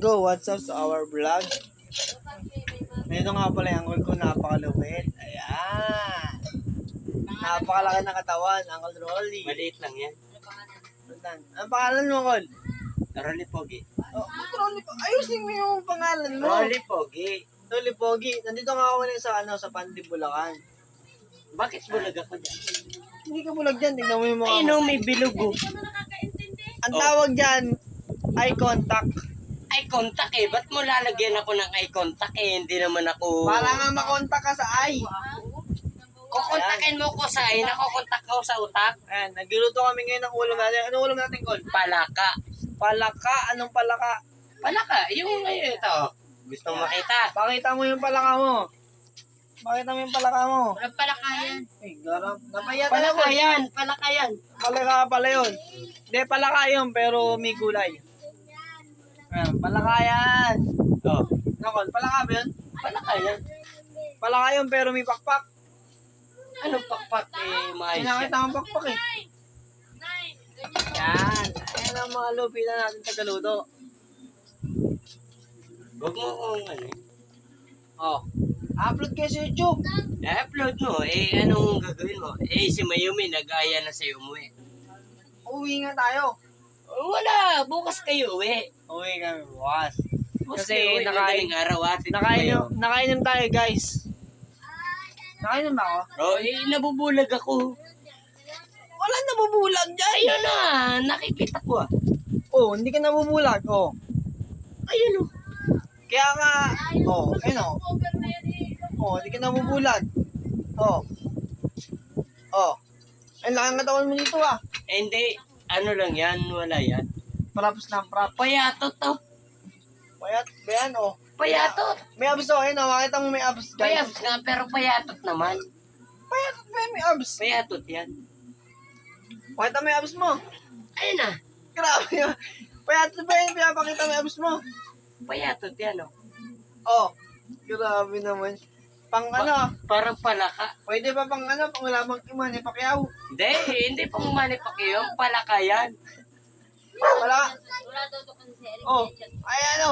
go. What's up sa our vlog? Ito nga pala yung uncle ko, napakalupit. Ayan. Napakalaki ng katawan, Uncle Rolly. Maliit lang yan. Ang pangalan mo, Uncle? Rolly Pogi. Oh, Rolly, ayusin mo yung pangalan mo. Rolly Pogi. Rolly Pogi. Nandito nga ako ngayon sa Pandi, Bulacan. Bakit bulag ako dyan? Hindi ka bulag dyan, tignan mo yung mga... Ay no, may bilugo. Ang tawag dyan, eye contact. Eye contact eh. Ba't mo lalagyan ako ng eye contact eh? Hindi naman ako... Para nga makontak ka sa eye. Kukontakin mo ko sa eye, nakukontak ko sa utak. Ayan, nagluluto kami ngayon ng ulam natin. Anong ulam natin, Col? Palaka. Palaka? Anong palaka? Palaka? Yung ngayon ito. Gusto mo makita? Pakita mo yung palaka mo. Pakita mo yung palaka mo. Walang palakayan. Ay, garap. Napaya Palaka talaga. yan. Palaka yan. Palaka pala yun. Hindi, palaka yun, pero may gulay. Ayan, palaka yan. Oh. Nakon, palaka ba yun? Palaka yan. Palaka yun, pero may pakpak. Anong pakpak eh? Maayos yan. Pinakita ang pakpak eh. Yan. Ayan ang mga lupitan natin tagaluto. Huwag mo kung ano eh. Oh. Upload kayo sa YouTube. I-upload mo. Eh, anong gagawin mo? Eh, si Mayumi nag-aya na sa'yo umuwi. Uwi nga tayo. Wala. Bukas kayo uwi. Uwi kami bukas. Bukas Kasi kayo uwi. nakain- Madaling araw at kayo. Nakainom tayo, guys. Nakainom ba ako? Oh, eh, nabubulag ako. Wala nabubulag dyan. Ayun na. Nakikita ko ah. Oh, hindi ka nabubulag. Oh. Ayun oh. Kaya nga, oh, ayun oh. Oh, hindi ka nabubulag. Oh. Oh. Ay, laki ang katawan mo dito ah. Eh, hindi. Ano lang yan. Wala yan. Props lang, props. Payatot to. Payat, bayan oh. Payatot. May abs oh, ayun oh. Makita mo may abs, guys. Payat nga, pero payatot naman. Payat, may abs. Payatot yan. Makita mo yung abs mo. Ayun na. Grabe yun. Payat ba yun? Pinapakita mo yung abs mo. Payatot yan oh. Oh. Grabe naman. Pang ano, Parang palaka. pwede ba pang ano, pang wala bang Manny Pacquiao? Hindi, hindi pang manipakyo. Palaka yan. Wala. Wala daw ito kasi sa Eric Oh, Jetchat. ay ano.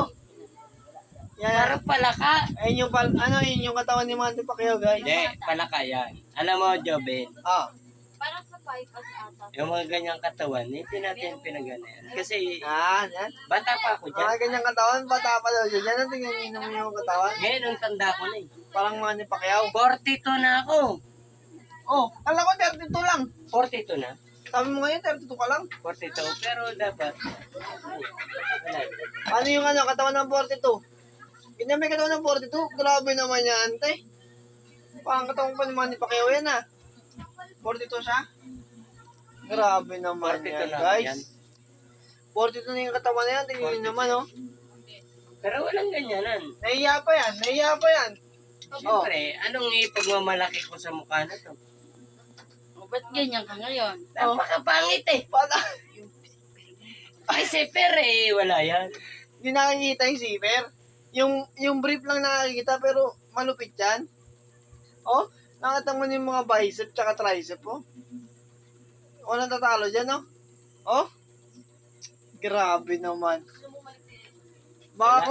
Yan. Parang palaka. Ayun yung yun yung katawan ni Manny Pacquiao, guys. Hindi, palaka yan. Alam mo, Jobin, Ah. Parang sa bypass ata. yung mga ganyang katawan, hindi natin pinaganayan. Kasi, Yan. bata pa ako dyan. Mga ganyang katawan, bata pa daw siya. Yan ang tingnan mo yung katawan. Ngayon, ang tanda ko na eh. Parang Manny Pacquiao. 42 na ako. Oh, kala ko 32 lang. 42 na. Sabi mo ngayon, 32 ka lang. 42. Pero dapat, wala. Ano yung ano, katawan ng 42? Ganyan may katawan ng 42? Grabe naman yan, ante. Parang katawan pa ni Manny Pacquiao yan ah. 42 siya? Grabe naman 42 yan, lang guys. yan. 42 na yung katawan na yan, tingnan nyo naman oh. Pero walang ganyanan. Nahiya pa yan, nahiya pa yan. Siyempre, anong ipagmamalaki ko sa mukha na to? O, ba't ganyan ka ngayon? Napakapangit eh. Bata, Ay, seper eh. Wala yan. hindi nakikita yung zipper. Yung brief lang nakikita pero malupit yan. Oh, nakita mo yung mga bicep tsaka tricep oh. Walang tatalo dyan oh. Oh, grabe naman. Baka